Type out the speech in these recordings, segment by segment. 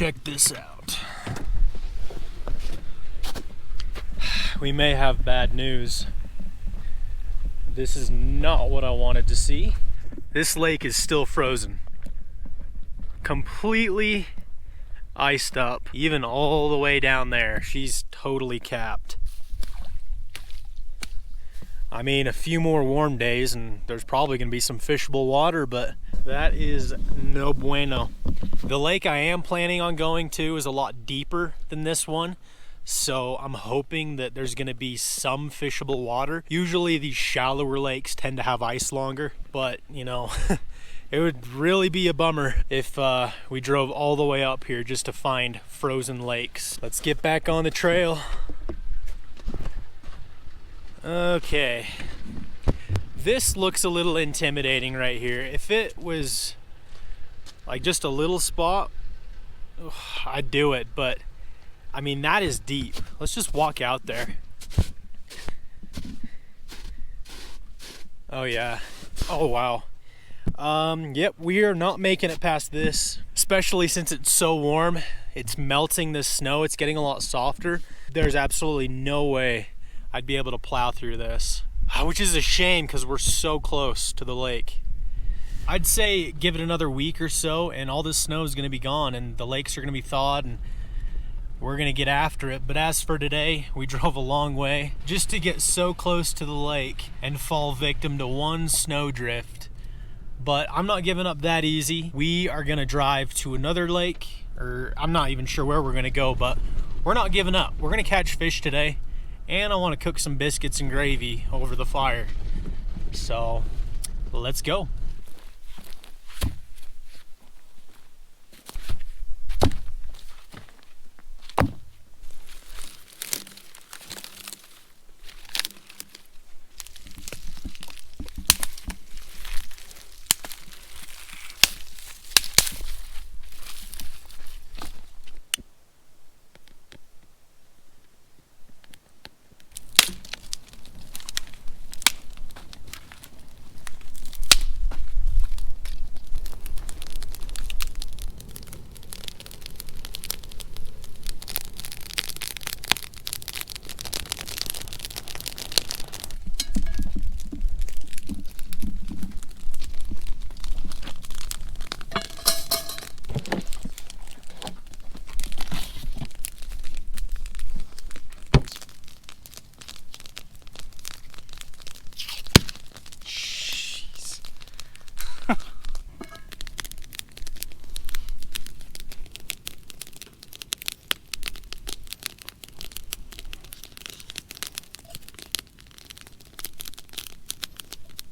check this out. We may have bad news. This is not what I wanted to see. This lake is still frozen. Completely iced up, even all the way down there. She's totally capped. I mean, a few more warm days and there's probably gonna be some fishable water, but that is no bueno. The lake I am planning on going to is a lot deeper than this one, so I'm hoping that there's gonna be some fishable water. Usually these shallower lakes tend to have ice longer, but you know, it would really be a bummer if we drove all the way up here just to find frozen lakes. Let's get back on the trail. Okay, this looks a little intimidating right here. If it was like just a little spot, I'd do it, but I mean, that is deep. Let's just walk out there. Oh yeah, oh wow. Yep, we are not making it past this, especially since it's so warm. It's melting the snow, it's getting a lot softer. There's absolutely no way I'd be able to plow through this, which is a shame because we're so close to the lake. I'd say give it another week or so and all this snow is going to be gone and the lakes are going to be thawed and we're going to get after it. But as for today, we drove a long way just to get so close to the lake and fall victim to one snowdrift. But I'm not giving up that easy. We are going to drive to another lake, or I'm not even sure where we're going to go, but we're not giving up. We're going to catch fish today. And I want to cook some biscuits and gravy over the fire. So let's go.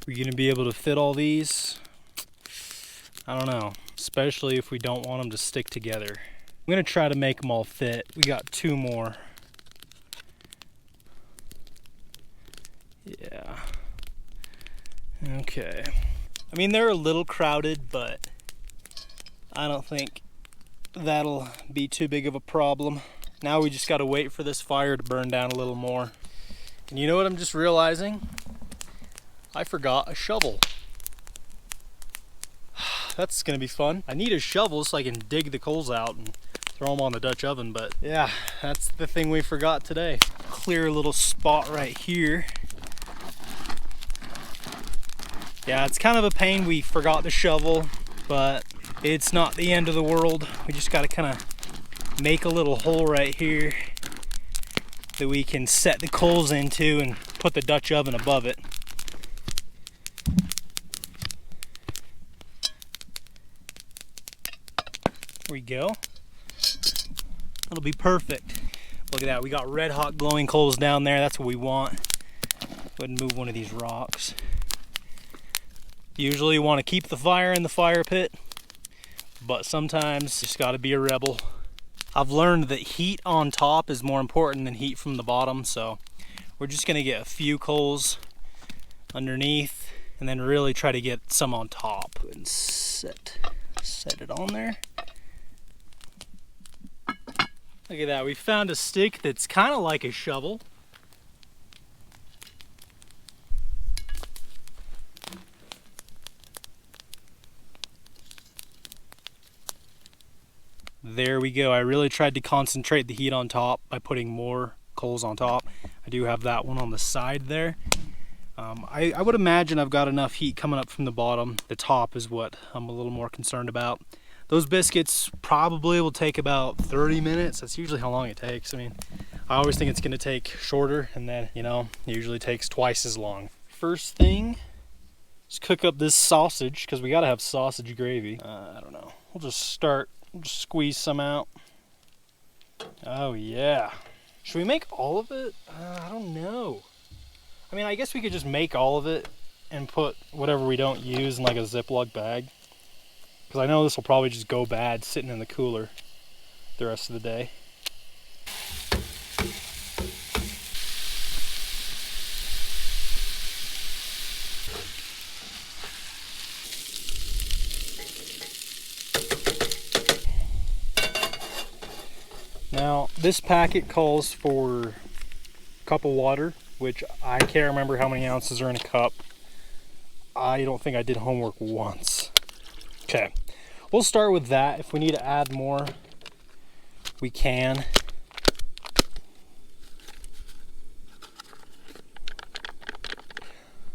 We're gonna be able to fit all these? I don't know, especially if we don't want them to stick together. I'm gonna try to make them all fit. We got two more. Yeah. Okay. I mean, they're a little crowded, but I don't think that'll be too big of a problem. Now we just gotta wait for this fire to burn down a little more. And you know what I'm just realizing? I forgot a shovel. That's gonna be fun. I need a shovel so I can dig the coals out and throw them on the Dutch oven, but yeah, that's the thing we forgot today. Clear a little spot right here. Yeah, it's kind of a pain we forgot the shovel, but it's not the end of the world. We just gotta kind of make a little hole right here that we can set the coals into and put the Dutch oven above it. There we go. That'll be perfect. Look at that, we got red hot glowing coals down there. That's what we want. Go ahead and move one of these rocks. Usually you want to keep the fire in the fire pit, but sometimes you just gotta be a rebel. I've learned that heat on top is more important than heat from the bottom, so we're just gonna get a few coals underneath and then really try to get some on top. And set it on there. Look at that, we found a stick that's kind of like a shovel. There there we go. I really tried to concentrate the heat on top by putting more coals on top. I do have that one on the side there. I would imagine I've got enough heat coming up from the bottom. The top is what I'm a little more concerned about. Those biscuits probably will take about 30 minutes. That's usually how long it takes. I mean, I always think it's gonna take shorter, and then, you know, it usually takes twice as long. First thing is cook up this sausage, because we gotta have sausage gravy. I don't know. We'll just squeeze some out. Oh yeah. Should we make all of it? I don't know. I mean, I guess we could just make all of it and put whatever we don't use in like a Ziploc bag. Because I know this will probably just go bad sitting in the cooler the rest of the day. Now, this packet calls for a cup of water, which I can't remember how many ounces are in a cup. I don't think I did homework once. Okay, we'll start with that. If we need to add more, we can.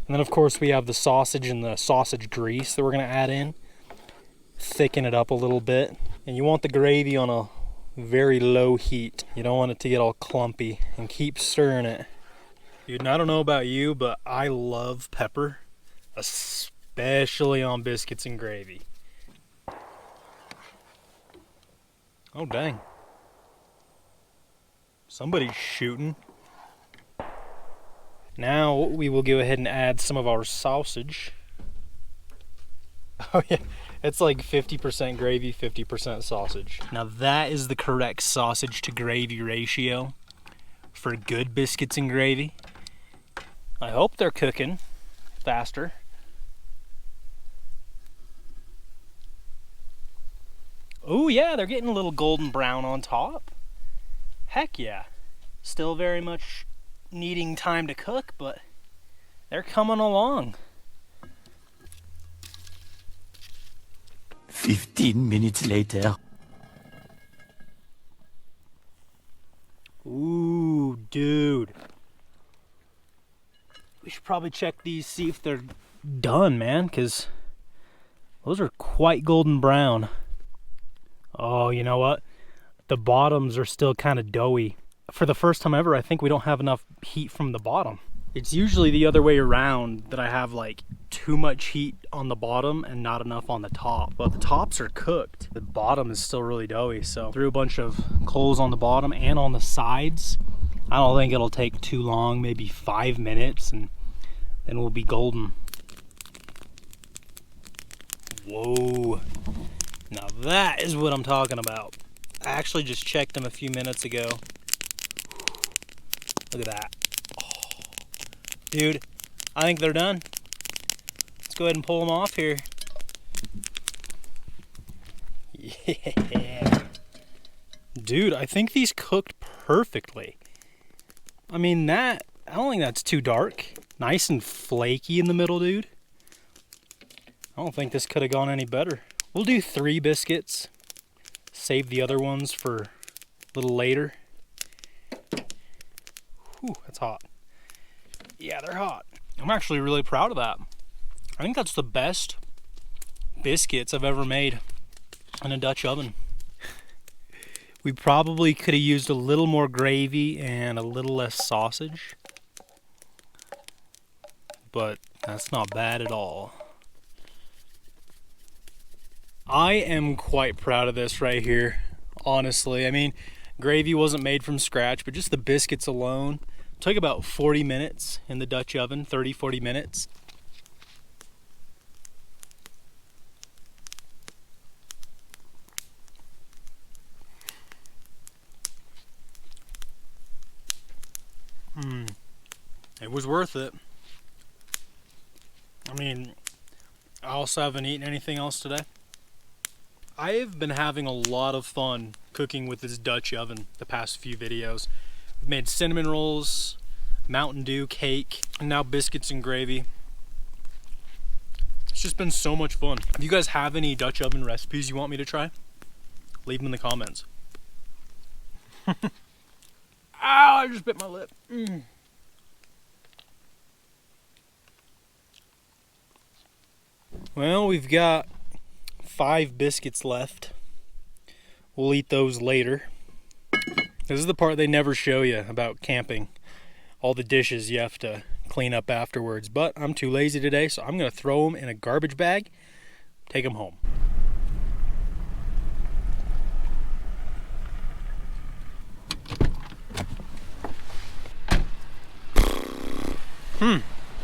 And then of course we have the sausage and the sausage grease that we're gonna add in. Thicken it up a little bit. And you want the gravy on a very low heat. You don't want it to get all clumpy, and keep stirring it. Dude, and I don't know about you, but I love pepper, especially on biscuits and gravy. Oh dang. Somebody's shooting. Now we will go ahead and add some of our sausage. Oh yeah, it's like 50% gravy, 50% sausage. Now that is the correct sausage to gravy ratio for good biscuits and gravy. I hope they're cooking faster. Oh yeah, they're getting a little golden brown on top. Heck yeah. Still very much needing time to cook, but they're coming along. 15 minutes later. Ooh, dude. We should probably check these, see if they're done, man, because those are quite golden brown. Oh, you know what? The bottoms are still kind of doughy. For the first time ever, I think we don't have enough heat from the bottom. It's usually the other way around, that I have like too much heat on the bottom and not enough on the top. But the tops are cooked. The bottom is still really doughy, so threw a bunch of coals on the bottom and on the sides. I don't think it'll take too long, maybe 5 minutes, and then we'll be golden. Whoa. Now that is what I'm talking about. I actually just checked them a few minutes ago. Look at that. Oh. Dude, I think they're done. Let's go ahead and pull them off here. Yeah. Dude, I think these cooked perfectly. I mean, I don't think that's too dark. Nice and flaky in the middle, dude. I don't think this could have gone any better. We'll do 3 biscuits. Save the other ones for a little later. Whew, that's hot. Yeah, they're hot. I'm actually really proud of that. I think that's the best biscuits I've ever made in a Dutch oven. We probably could have used a little more gravy and a little less sausage, but that's not bad at all. I am quite proud of this right here, honestly. I mean, gravy wasn't made from scratch, but just the biscuits alone took about 40 minutes in the Dutch oven, 30-40 minutes. It was worth it. I mean, I also haven't eaten anything else today. I've been having a lot of fun cooking with this Dutch oven the past few videos. We've made cinnamon rolls, Mountain Dew cake, and now biscuits and gravy. It's just been so much fun. If you guys have any Dutch oven recipes you want me to try, leave them in the comments. Ow, I just bit my lip. Well, we've got 5 biscuits left. We'll eat those later. This is the part they never show you about camping. All the dishes you have to clean up afterwards. But I'm too lazy today, so I'm going to throw them in a garbage bag, take them home.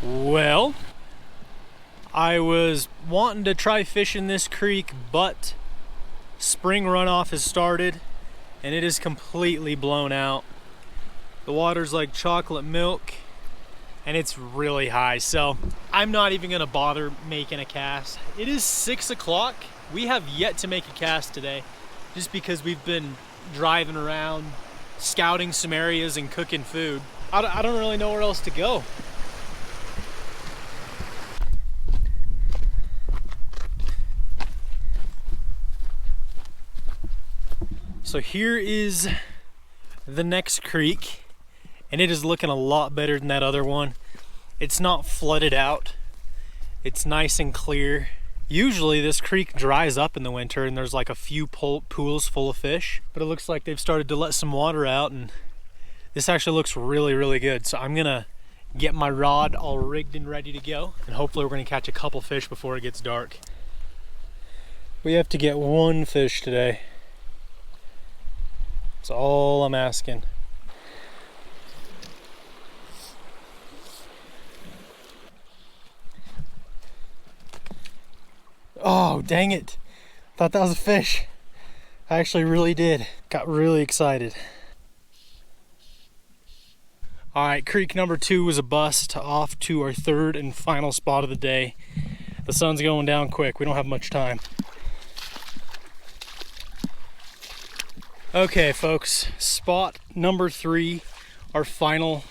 Well, I was wanting to try fishing this creek, but spring runoff has started and it is completely blown out. The water's like chocolate milk and it's really high, so I'm not even gonna bother making a cast. It is 6 o'clock. We have yet to make a cast today just because we've been driving around, scouting some areas and cooking food. I don't really know where else to go. So here is the next creek, and it is looking a lot better than that other one. It's not flooded out. It's nice and clear. Usually this creek dries up in the winter and there's like a few pools full of fish, but it looks like they've started to let some water out, and this actually looks really, really good. So I'm gonna get my rod all rigged and ready to go, and hopefully we're gonna catch a couple fish before it gets dark. We have to get 1 fish today. That's all I'm asking. Oh, dang it. Thought that was a fish. I actually really did. Got really excited. All right, creek number 2 was a bust. Off to our 3rd and final spot of the day. The sun's going down quick. We don't have much time. Okay, folks, spot number 3, our final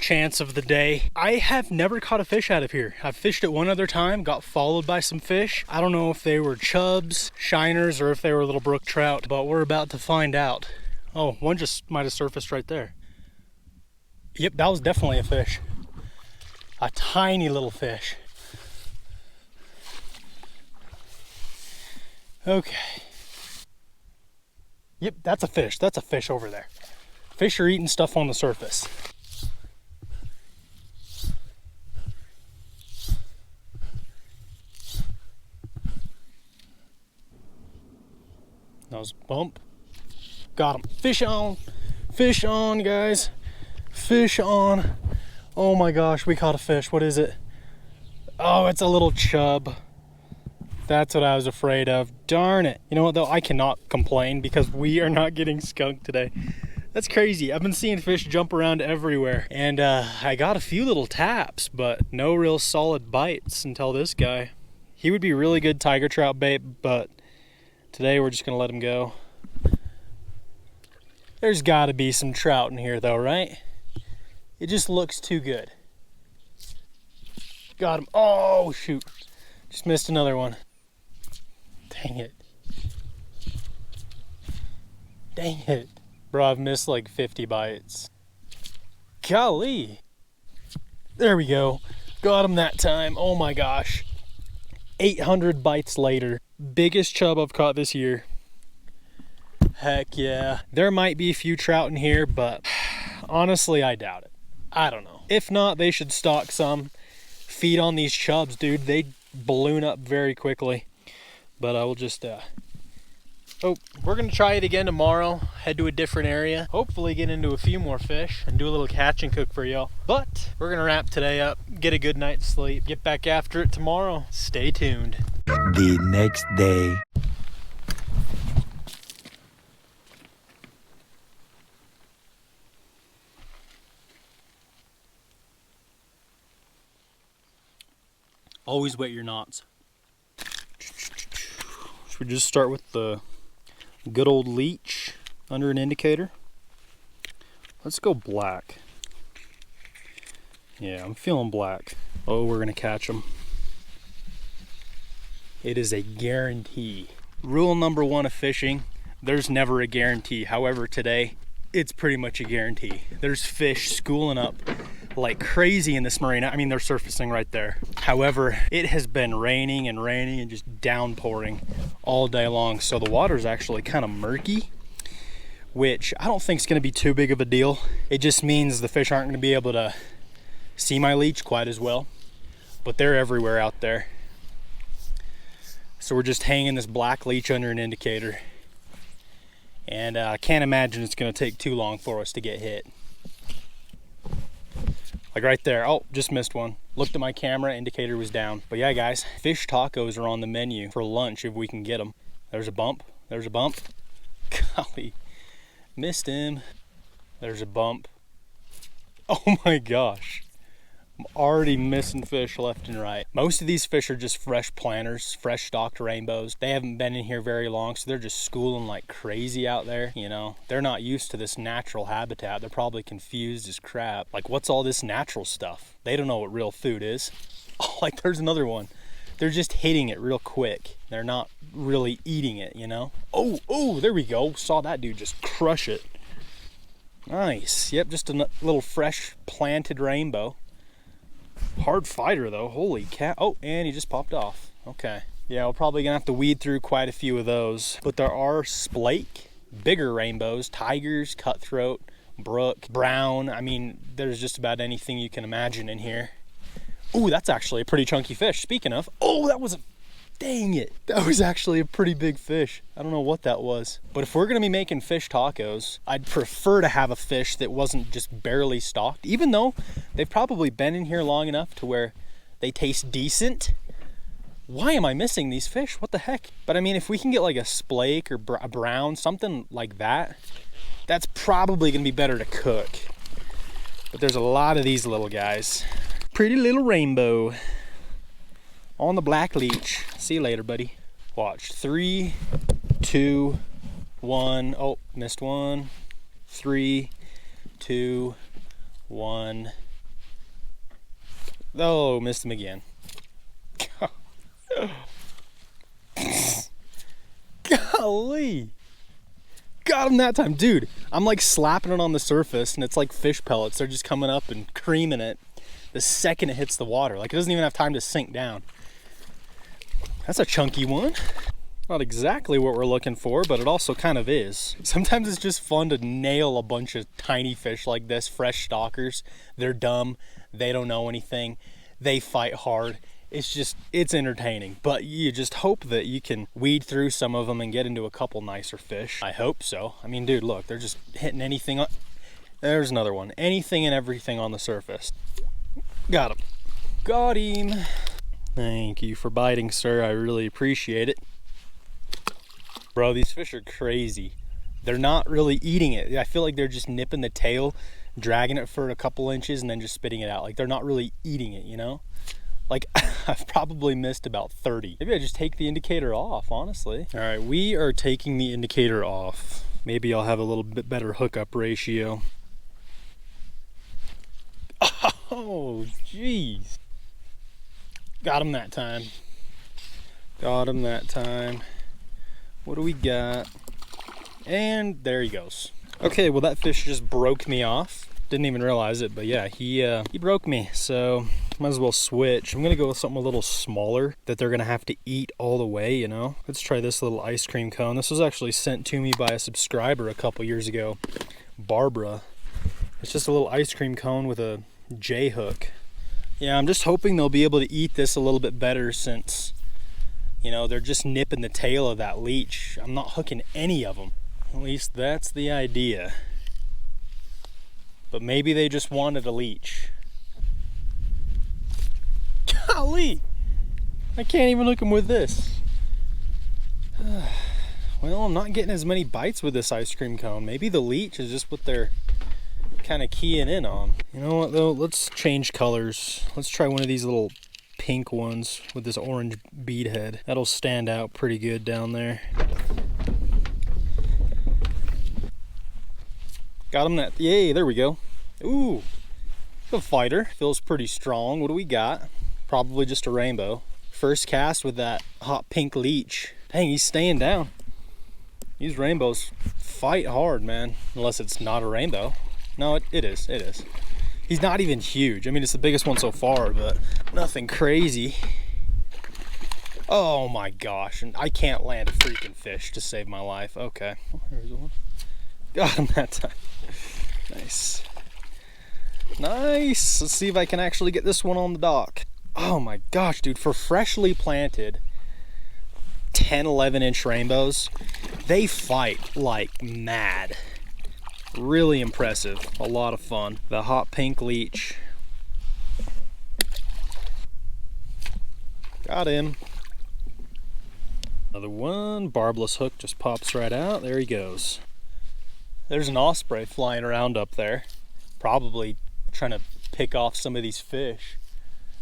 chance of the day. I have never caught a fish out of here. I've fished it one other time, got followed by some fish. I don't know if they were chubs, shiners, or if they were little brook trout, but we're about to find out. Oh, one just might have surfaced right there. Yep, that was definitely a fish. A tiny little fish. Okay. Yep, that's a fish. That's a fish over there. Fish are eating stuff on the surface. Nose bump. Got him. Fish on. Fish on, guys. Fish on. Oh my gosh, we caught a fish. What is it? Oh, it's a little chub. That's what I was afraid of. Darn it. You know what though? I cannot complain because we are not getting skunked today. That's crazy. I've been seeing fish jump around everywhere. And I got a few little taps, but no real solid bites until this guy. He would be really good tiger trout bait, but today we're just gonna let him go. There's gotta be some trout in here though, right? It just looks too good. Got him. Oh shoot. Just missed another one. Dang it. Dang it. Bro, I've missed like 50 bites. Golly. There we go. Got him that time. Oh my gosh. 800 bites later. Biggest chub I've caught this year. Heck yeah. There might be a few trout in here, but honestly, I doubt it. I don't know. If not, they should stock some. Feed on these chubs, dude. They balloon up very quickly. But I will just we're gonna try it again tomorrow, head to a different area, hopefully get into a few more fish and do a little catch and cook for y'all. But we're gonna wrap today up, get a good night's sleep, get back after it tomorrow. Stay tuned. The next day. Always wet your knots. Should we just start with the good old leech under an indicator? Let's go black. Yeah, I'm feeling black. Oh, we're gonna catch them. It is a guarantee. Rule number 1 of fishing, there's never a guarantee. However, today, it's pretty much a guarantee. There's fish schooling up like crazy in this marina. I mean, they're surfacing right there. However, it has been raining and raining and just downpouring all day long. So the water's actually kind of murky, which I don't think is going to be too big of a deal. It just means the fish aren't going to be able to see my leech quite as well, but they're everywhere out there. So we're just hanging this black leech under an indicator, and I can't imagine it's going to take too long for us to get hit. Like right there. Oh, just missed one. Looked at my camera, indicator was down. But yeah, guys, fish tacos are on the menu for lunch if we can get them. There's a bump. There's a bump. Golly, missed him. There's a bump. Oh my gosh. I'm already missing fish left and right. Most of these fish are just fresh planters, fresh stocked rainbows. They haven't been in here very long, so they're just schooling like crazy out there, you know. They're not used to this natural habitat. They're probably confused as crap. Like, what's all this natural stuff? They don't know what real food is. Oh, like there's another one. They're just hitting it real quick. They're not really eating it, you know. Oh, there we go. Saw that dude just crush it. Nice. Yep, just a little fresh planted rainbow. Hard fighter though, holy cat. Oh, and he just popped off. Okay. Yeah, we're probably gonna have to weed through quite a few of those. But there are splake, bigger rainbows, tigers, cutthroat, brook, brown. I mean, there's just about anything you can imagine in here. Ooh, that's actually a pretty chunky fish. Speaking of, oh, that was a, dang it. That was actually a pretty big fish. I don't know what that was. But if we're gonna be making fish tacos, I'd prefer to have a fish that wasn't just barely stocked, even though they've probably been in here long enough to where they taste decent. Why am I missing these fish? What the heck? But I mean, if we can get like a splake or a brown, something like that, that's probably gonna be better to cook. But there's a lot of these little guys. Pretty little rainbow on the black leech. See you later, buddy. Watch. 3, 2, 1. Oh, missed one. 3, 2, 1. Oh, missed him again. Golly. Got him that time. Dude, I'm like slapping it on the surface and it's like fish pellets. They're just coming up and creaming it the second it hits the water. Like, it doesn't even have time to sink down. That's a chunky one. Not exactly what we're looking for, but it also kind of is. Sometimes it's just fun to nail a bunch of tiny fish like this, fresh stalkers. They're dumb, they don't know anything, they fight hard. It's entertaining, but you just hope that you can weed through some of them and get into a couple nicer fish. I hope so. I mean, dude, look, they're just hitting anything on. There's another one. Anything and everything on the surface. Got him. Got him. Thank you for biting, sir. I really appreciate it. Bro, these fish are crazy. They're not really eating it. I feel like they're just nipping the tail, dragging it for a couple inches, and then just spitting it out. Like, they're not really eating it, you know? Like, I've probably missed about 30. Maybe I just take the indicator off, honestly. All right, we are taking the indicator off. Maybe I'll have a little bit better hookup ratio. Oh, jeez. Got him that time. Got him that time. What do we got? And there he goes. Okay, well, that fish just broke me off. Didn't even realize it, but yeah, he broke me, so might as well switch. I'm gonna go with something a little smaller that they're gonna have to eat all the way, you know? Let's try this little ice cream cone. This was actually sent to me by a subscriber a couple years ago, Barbara. It's just a little ice cream cone with a J hook. Yeah, I'm just hoping they'll be able to eat this a little bit better since, you know, they're just nipping the tail of that leech. I'm not hooking any of them. At least that's the idea. But maybe they just wanted a leech. Golly! I can't even hook them with this. Well, I'm not getting as many bites with this ice cream cone. Maybe the leech is just what they're kind of keying in on. You know what though? Let's change colors. Let's try one of these little pink ones with this orange bead head. That'll stand out pretty good down there. Got him that, yay, there we go. Ooh, the fighter feels pretty strong. What do we got? Probably just a rainbow. First cast with that hot pink leech. Dang, he's staying down. These rainbows fight hard, man. Unless it's not a rainbow. No, it is. It is. He's not even huge. I mean, it's the biggest one so far, but nothing crazy. Oh my gosh. And I can't land a freaking fish to save my life. Okay. Oh, there's one. Got him that time. Nice. Nice. Let's see if I can actually get this one on the dock. Oh my gosh, dude. For freshly planted 10, 11-inch rainbows, they fight like mad. Really impressive. A lot of fun. The hot pink leech. Got him. Another one. Barbless hook just pops right out. There he goes. There's an osprey flying around up there. Probably trying to pick off some of these fish.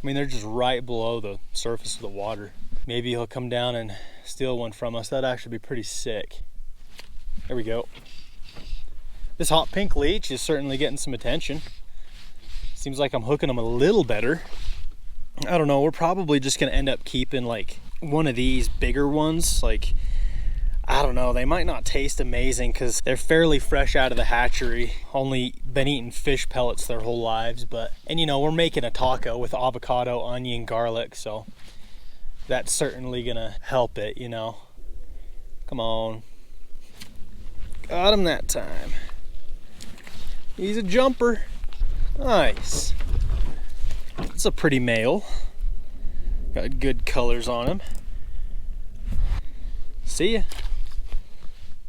I mean, they're just right below the surface of the water. Maybe he'll come down and steal one from us. That'd actually be pretty sick. There we go. This hot pink leech is certainly getting some attention. Seems like I'm hooking them a little better. I don't know, we're probably just gonna end up keeping like one of these bigger ones. Like, I don't know, they might not taste amazing because they're fairly fresh out of the hatchery. Only been eating fish pellets their whole lives, and you know, we're making a taco with avocado, onion, garlic, so that's certainly gonna help it, you know. Come on. Got him that time. He's a jumper. Nice. It's a pretty male. Got good colors on him. See ya.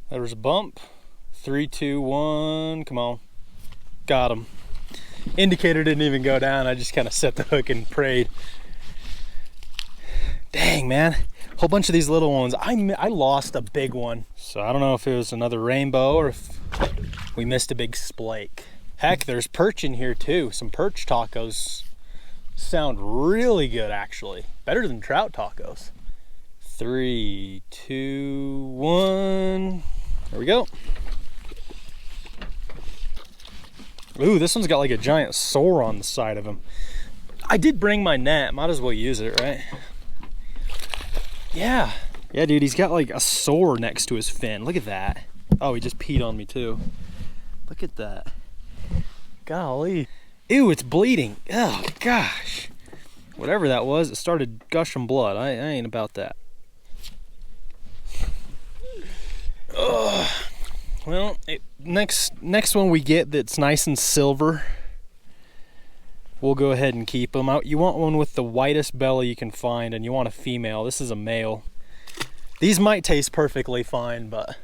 There was a bump. 3, 2, 1. Come on. Got him. Indicator didn't even go down. I just kind of set the hook and prayed. Dang, man. A whole bunch of these little ones. I lost a big one. So I don't know if it was another rainbow or if we missed a big splake. Heck, there's perch in here too. Some perch tacos sound really good, actually. Better than trout tacos. 3, 2, 1. There we go. Ooh, this one's got like a giant sore on the side of him. I did bring my net. Might as well use it, right? Yeah. Yeah, dude, he's got like a sore next to his fin. Look at that. Oh, he just peed on me too. Look at that. Golly. Ew, it's bleeding. Oh, gosh. Whatever that was, it started gushing blood. I ain't about that. Ugh. Well, next one we get that's nice and silver, we'll go ahead and keep them out. You want one with the whitest belly you can find, and you want a female. This is a male. These might taste perfectly fine, but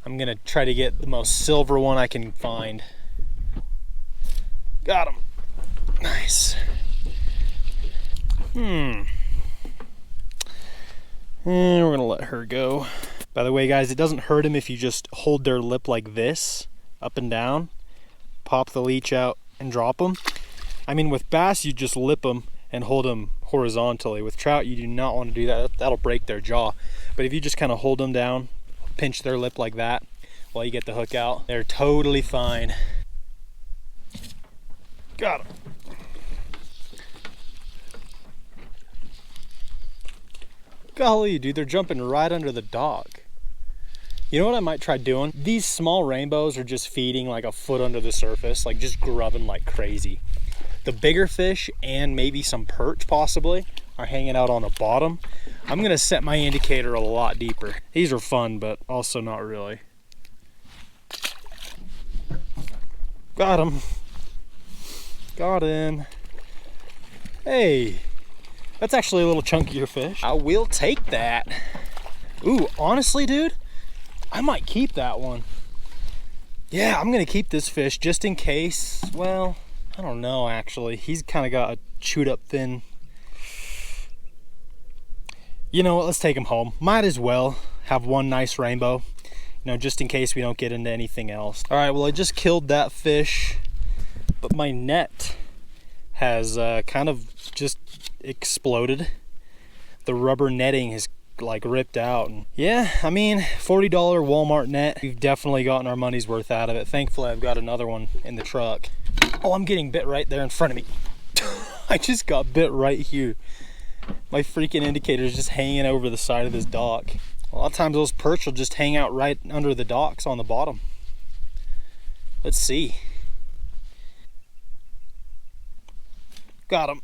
I'm gonna try to get the most silver one I can find. Got him. Nice. And we're gonna let her go. By the way, guys, it doesn't hurt them if you just hold their lip like this, up and down, pop the leech out and drop them. I mean, with bass, you just lip them and hold them horizontally. With trout, you do not want to do that. That'll break their jaw. But if you just kind of hold them down, pinch their lip like that while you get the hook out, they're totally fine. Got him. Golly, dude, they're jumping right under the dock. You know what I might try doing? These small rainbows are just feeding like a foot under the surface, like just grubbing like crazy. The bigger fish and maybe some perch possibly are hanging out on the bottom. I'm gonna set my indicator a lot deeper. These are fun, but also not really. Got him. Got him. Hey, that's actually a little chunkier fish. I will take that. Ooh, honestly, dude, I might keep that one. Yeah, I'm gonna keep this fish just in case. Well, I don't know, actually. He's kind of got a chewed up fin. You know what, let's take him home. Might as well have one nice rainbow, you know, just in case we don't get into anything else. All right, well, I just killed that fish, but my net has kind of just exploded. The rubber netting has like ripped out, and yeah, I mean, $40 Walmart net. We've definitely gotten our money's worth out of it. Thankfully, I've got another one in the truck. Oh, I'm getting bit right there in front of me. I just got bit right here. My freaking indicator is just hanging over the side of this dock. A lot of times those perch will just hang out right under the docks on the bottom. Let's see. Got him.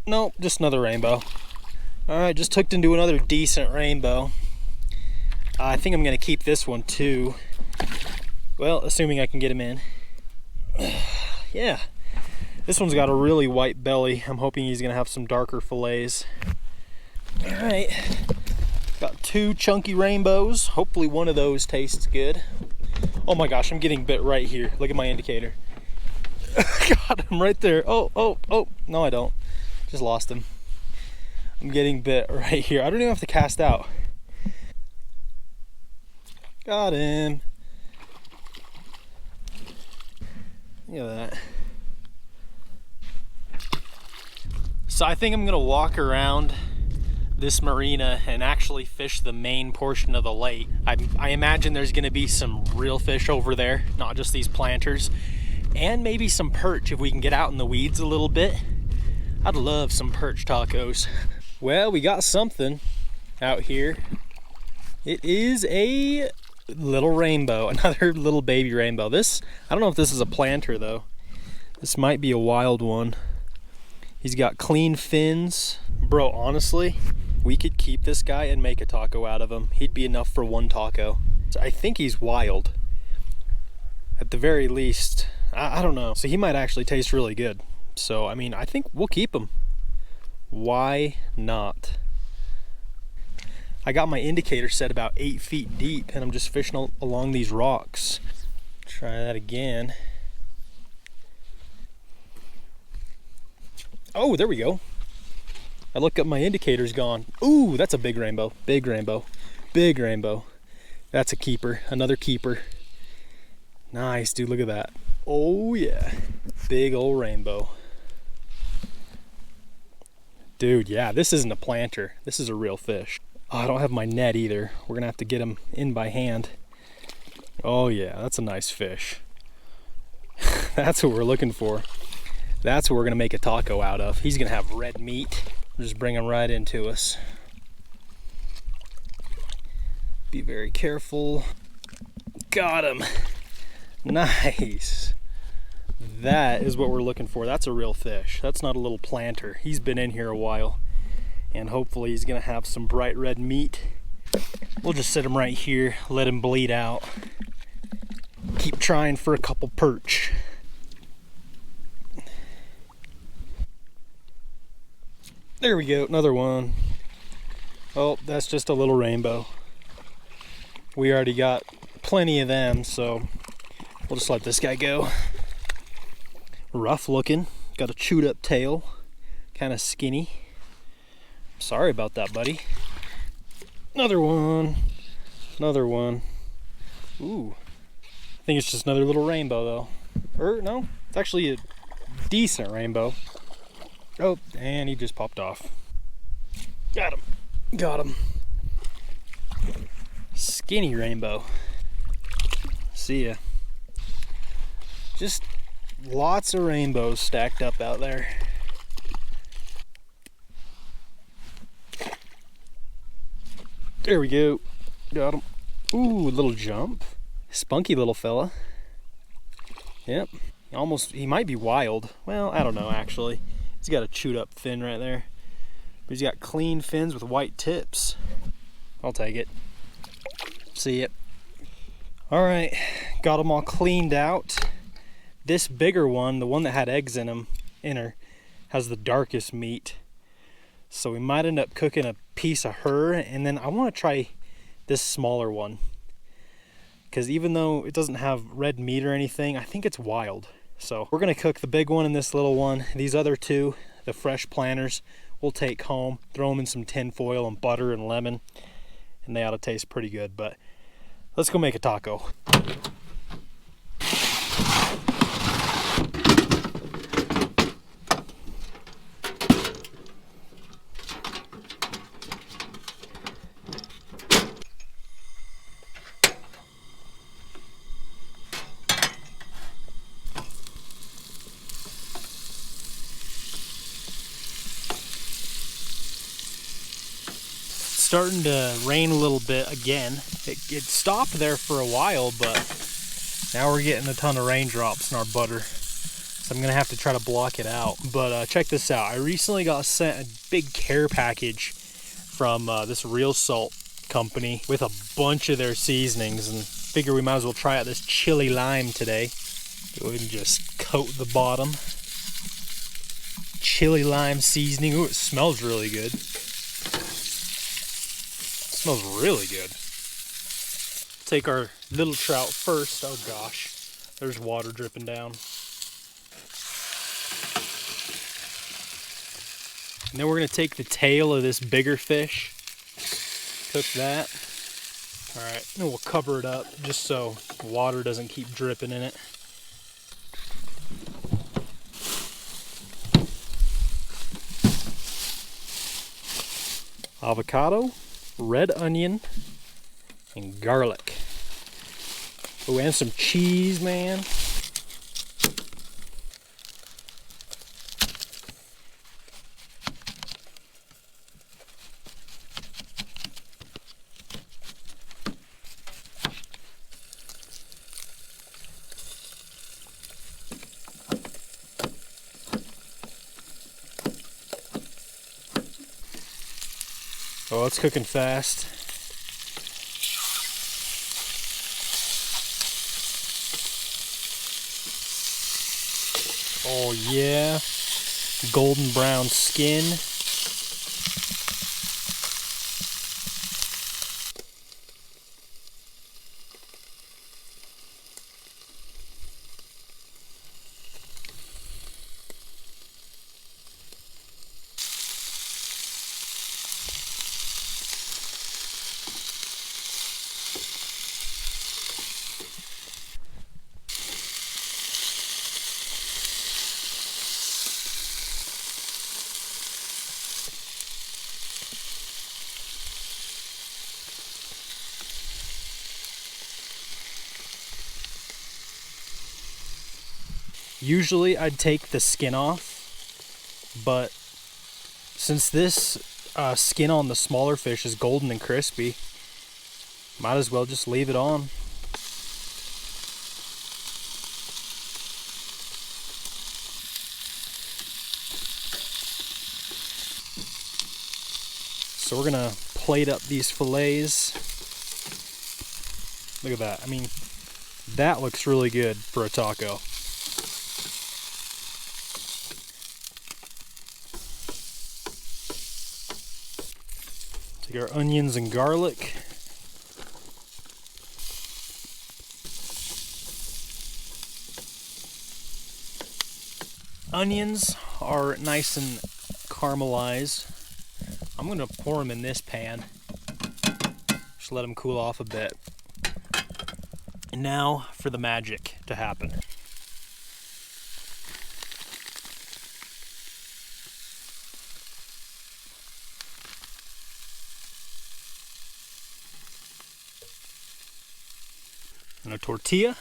Nope, just another rainbow. All right, just hooked into another decent rainbow. I think I'm gonna keep this one too. Well, assuming I can get him in. Yeah, this one's got a really white belly. I'm hoping he's gonna have some darker fillets. All right, got 2 chunky rainbows. Hopefully one of those tastes good. Oh my gosh, I'm getting bit right here. Look at my indicator. Got him right there. Oh, no I don't. Just lost him. I'm getting bit right here. I don't even have to cast out. Got him. Look at that. So I think I'm gonna walk around this marina and actually fish the main portion of the lake. I imagine there's gonna be some real fish over there, not just these planters, and maybe some perch if we can get out in the weeds a little bit. I'd love some perch tacos. Well, we got something out here. It is a little rainbow, another little baby rainbow. This, I don't know if this is a planter though. This might be a wild one. He's got clean fins. Bro, honestly, we could keep this guy and make a taco out of him. He'd be enough for 1 taco. So I think he's wild. At the very least, I don't know. So he might actually taste really good. So, I mean, I think we'll keep him. Why not? I got my indicator set about 8 feet deep and I'm just fishing along these rocks. Try that again. Oh, there we go. I look up, my indicator's gone. Ooh, that's a big rainbow, big rainbow, big rainbow. That's a keeper, another keeper. Nice, dude, look at that. Oh yeah, big old rainbow. Dude, yeah, this isn't a planter. This is a real fish. Oh, I don't have my net either. We're gonna have to get him in by hand. Oh yeah, that's a nice fish. That's what we're looking for. That's what we're gonna make a taco out of. He's gonna have red meat. Just bring him right into us. Be very careful. Got him. Nice. That is what we're looking for. That's a real fish. That's not a little planter. He's been in here a while. And hopefully he's gonna have some bright red meat. We'll just sit him right here, let him bleed out. Keep trying for a couple perch. There we go, another one. Oh, that's just a little rainbow. We already got plenty of them, so we'll just let this guy go. Rough looking, got a chewed up tail, kind of skinny. Sorry about that, buddy. Another one, another one. Ooh, I think it's just another little rainbow though. Or no, it's actually a decent rainbow. Oh, and he just popped off. Got him, got him. Skinny rainbow. See ya. Just lots of rainbows stacked up out there. There we go. Got him. Ooh, little jump. Spunky little fella. Yep. He might be wild. Well, I don't know actually. He's got a chewed up fin right there. But he's got clean fins with white tips. I'll take it. See it. All right, got them all cleaned out. This bigger one, the one that had eggs in her, has the darkest meat. So we might end up cooking a piece of her, and then I want to try this smaller one. Because even though it doesn't have red meat or anything, I think it's wild. So we're gonna cook the big one and this little one. These other two, the fresh planters, we'll take home, throw them in some tin foil and butter and lemon, and they ought to taste pretty good. But let's go make a taco. starting to rain a little bit again. It stopped there for a while, but now we're getting a ton of raindrops in our butter. So I'm gonna have to try to block it out. But check this out. I recently got sent a big care package from this Real Salt company with a bunch of their seasonings, and figure we might as well try out this chili lime today. Go ahead and just coat the bottom. Chili lime seasoning. Ooh, it smells really good. It smells really good. Take our little trout first. Oh gosh, there's water dripping down. And then we're gonna take the tail of this bigger fish, cook that. All right, and we'll cover it up just so water doesn't keep dripping in it. Avocado, red onion, and garlic. Oh, and some cheese, man. Oh, it's cooking fast. Oh yeah, golden brown skin. Usually I'd take the skin off, but since this skin on the smaller fish is golden and crispy, might as well just leave it on. So we're gonna plate up these fillets. Look at that. I mean, that looks really good for a taco. Take our onions and garlic. Onions are nice and caramelized. I'm gonna pour them in this pan. Just let them cool off a bit. And now for the magic to happen. And a tortilla.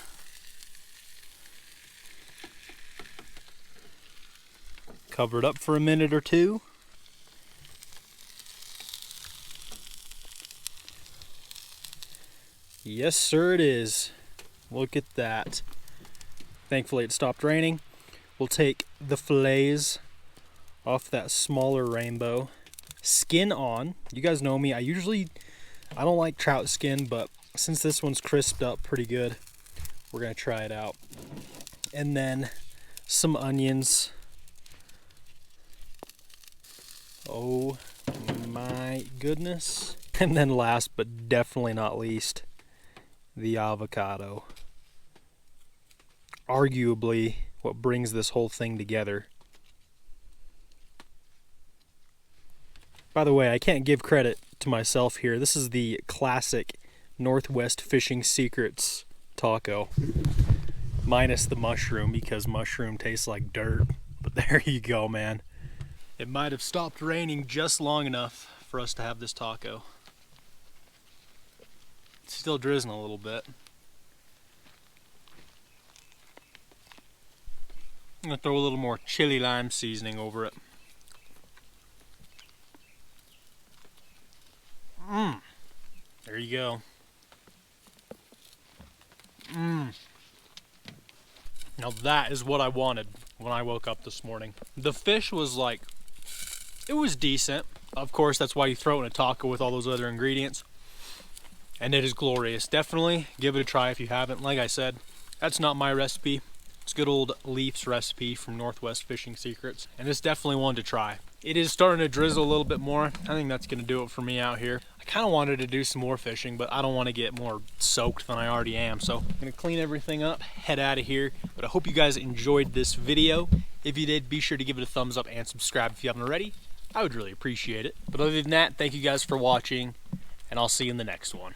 Cover it up for a minute or two. Yes, sir, it is. Look at that. Thankfully, it stopped raining. We'll take the fillets off that smaller rainbow. Skin on. You guys know me. I don't like trout skin, but since this one's crisped up pretty good, we're gonna try it out. And then some onions. Oh my goodness. And then last but definitely not least, the avocado. Arguably what brings this whole thing together. By the way, I can't give credit to myself here. This is the classic Northwest Fishing Secrets taco. Minus the mushroom, because mushroom tastes like dirt. But there you go, man. It might have stopped raining just long enough for us to have this taco. It's still drizzling a little bit. I'm gonna throw a little more chili lime seasoning over it. you go. Now that is what I wanted when I woke up this morning. The fish was like, it was decent. Of course, that's why you throw it in a taco with all those other ingredients. And it is glorious. Definitely give it a try if you haven't. Like I said, that's not my recipe. It's good old Leaf's recipe from Northwest Fishing Secrets. And it's definitely one to try. It is starting to drizzle a little bit more. I think that's gonna do it for me out here. I kind of wanted to do some more fishing, but I don't want to get more soaked than I already am. So I'm gonna clean everything up, head out of here. But I hope you guys enjoyed this video. If you did, be sure to give it a thumbs up and subscribe if you haven't already. I would really appreciate it. But other than that, thank you guys for watching, and I'll see you in the next one.